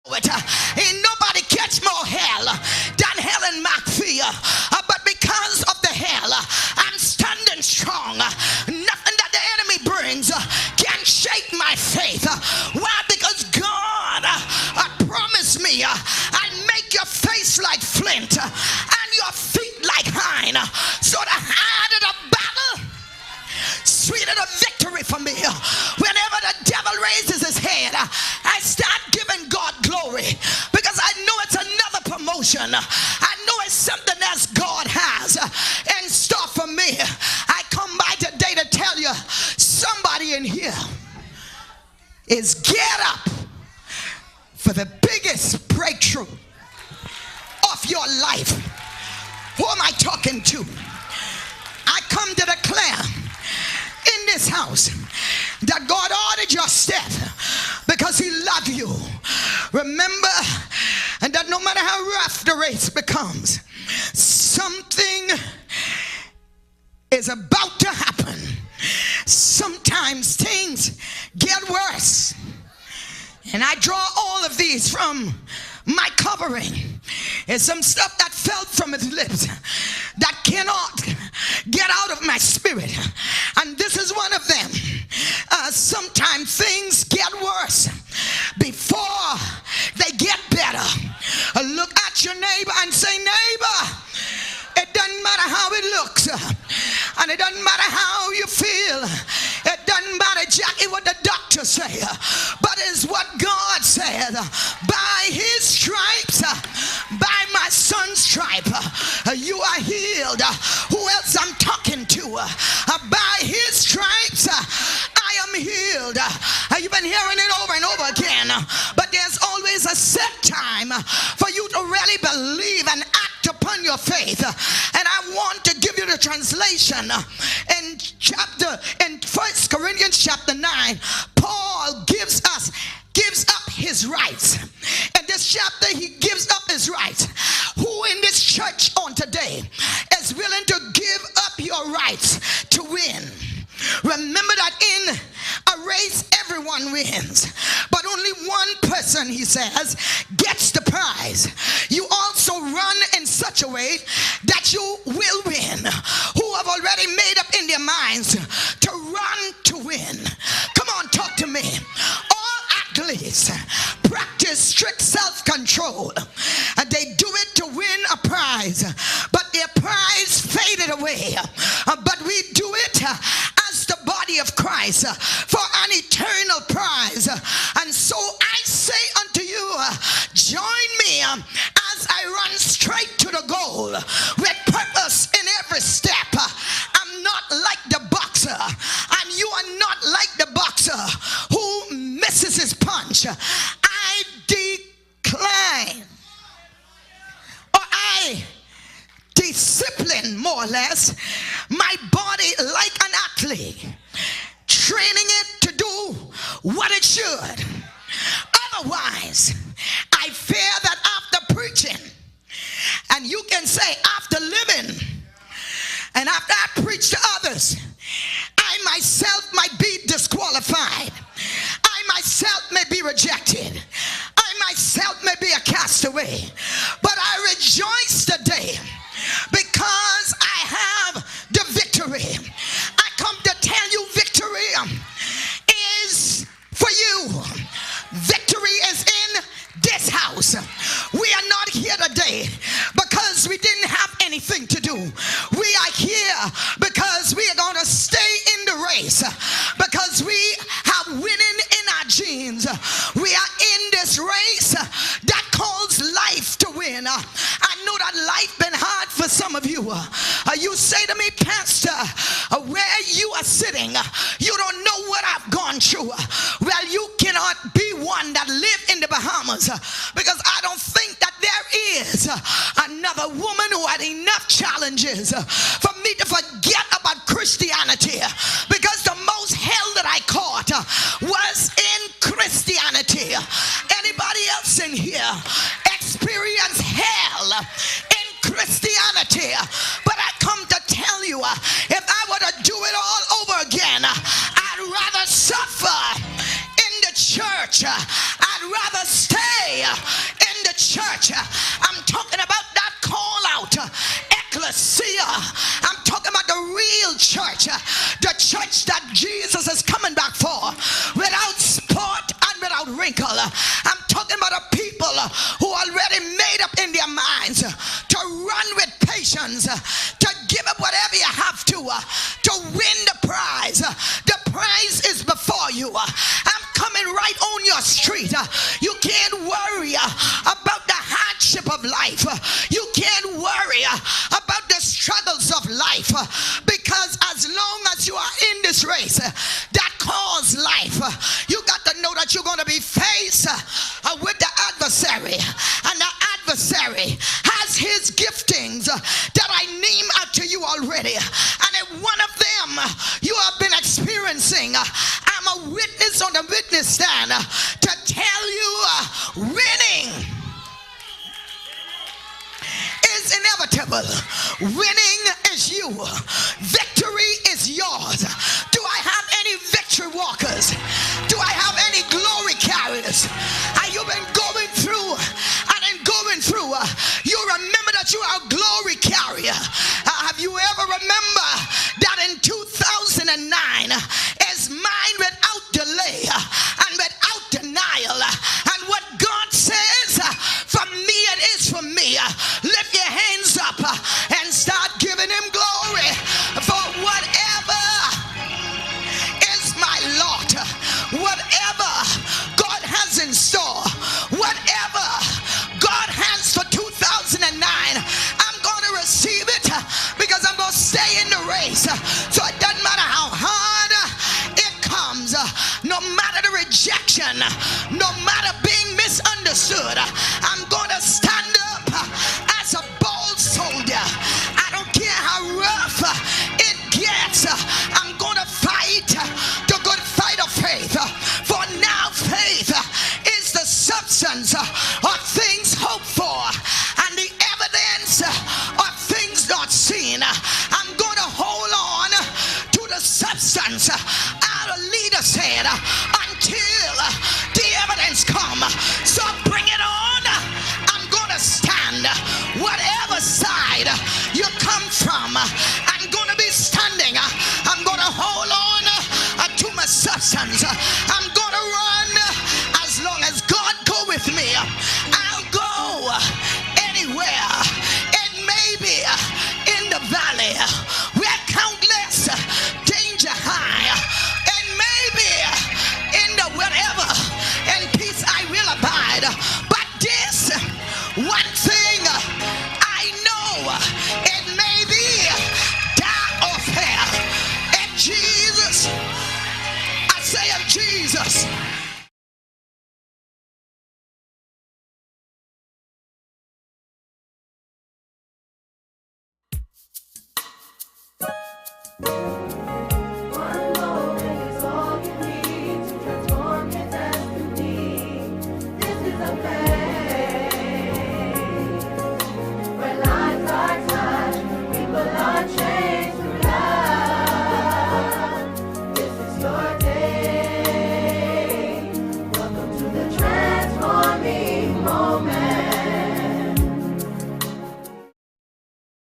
Ain't nobody catch more hell than Helen McPhee. But because of the hell, I'm standing strong. Nothing that the enemy brings can shake my faith. Why? Because God promised me I'd make your face like flint and your feet like iron. So the harder the battle, sweeter the victory for me. Whenever the devil raises his head, I start giving God glory because I know it's another promotion. I know it's something else God has in store for me. I come by today to tell you, somebody in here is get up for the biggest breakthrough of your life. Who am I talking to? I come to declare in this house that God ordered your step because he loved you. Remember, and that no matter how rough the race becomes, something is about to happen. Sometimes things get worse. And I draw all of these from my covering. It's some stuff that fell from his lips that cannot get out of my spirit. And this is one of them. Sometimes things get worse before they get better. Look at your neighbor and say, neighbor, it doesn't matter how it looks, and it doesn't matter how you feel. It doesn't matter exactly what the doctor say, but it's what God said. By his stripes, by my son's stripe, you are healed. Who else I'm talking to? By his stripes, I am healed. You've been hearing it over and over again, but there's always a set time for you to really believe and act upon your faith. And I want to give you the translation in 1 Corinthians chapter 9. Paul gives up his rights. In this chapter, he gives up his rights. Who in this church on today is willing to give up your rights to win? Remember that in a race, everyone wins, but only one person, he says, gets the prize. You also run in such a way that you will win. Who have already made up in their minds to run to win? Come on, talk to me. All athletes practice strict self-control, and they do it to win a prize, but their prize faded away. But we do it as the body of Christ for an eternal prize. And so I say unto you, join me as I run straight to the goal with purpose in every step. I'm not like the boxer, and you are not like the boxer who misses his punch. I decline, or I discipline, more or less, my body like an athlete, training it to do what it should. Otherwise, I fear that after preaching, and you can say after living, and after I preach to others, I myself might be disqualified. I myself may be rejected. I myself may be a castaway. But I rejoice today because I have the victory. I come to tell you, victory is for you. Victory is in this house. We are not here today because we didn't have anything to do. We are here because we are going to stay in the race, because we have winning in our genes. We are in this race that calls life to win. I know that life been hard for some of you. You say to me, Pastor, where you are sitting, you don't know what I've gone through. Well, you cannot be one that live in the Bahamas, because I don't think that there is another woman who had enough challenges for me to forget about Christianity, because the most hell that I caught was in Christianity. Anybody else in here experience hell in Christianity? But I come to tell you, if I were to do it all over again, I'd rather suffer in the church. I'd rather stay who already made up in their minds to run with patience, to give up whatever you have to win the prize. The prize is before you. I'm coming right on your street. You can't worry about the hardship of life. You can't worry about the struggles of life, because as long as you are in this race that calls life, you got to know that you're going to be faced with the adversary, and the adversary has his giftings that I name out to you already, and if one of them you have been experiencing, I'm a witness on the witness stand to tell you winning is inevitable. Winning is you. Victory is yours. Do I have any victory walkers? Do I have any glory carriers? Have you been going through and going through? You remember that you are a glory carrier. Have you ever remember that in 2009 is mine without delay and without denial, and what God says from me, it is from me. Lift your hands up and start giving him glory for whatever is my lot, whatever God has in store, whatever God has for 2009. I'm going to receive it because I'm going to stay in the race. So it doesn't matter how hard it comes, no matter the rejection, no matter being misunderstood, I'm going to stand up as a bold soldier. I don't care how rough it gets, I'm going to fight the good fight of faith. For now faith is the substance of things hoped for and the evidence of things not seen. I'm going to hold on to the substance. Our leader said until the evidence come. So bring it on. I'm going to stand. Whatever side you come from, I'm going to be standing. I'm going to hold on to my substance. I'm going to run as long as God go with me. I'll go anywhere. It may be in the valley where countless danger high. It may be in the whatever. In peace I will abide. But this one thing I know, it may be dark or fair. If Jesus, I say of Jesus.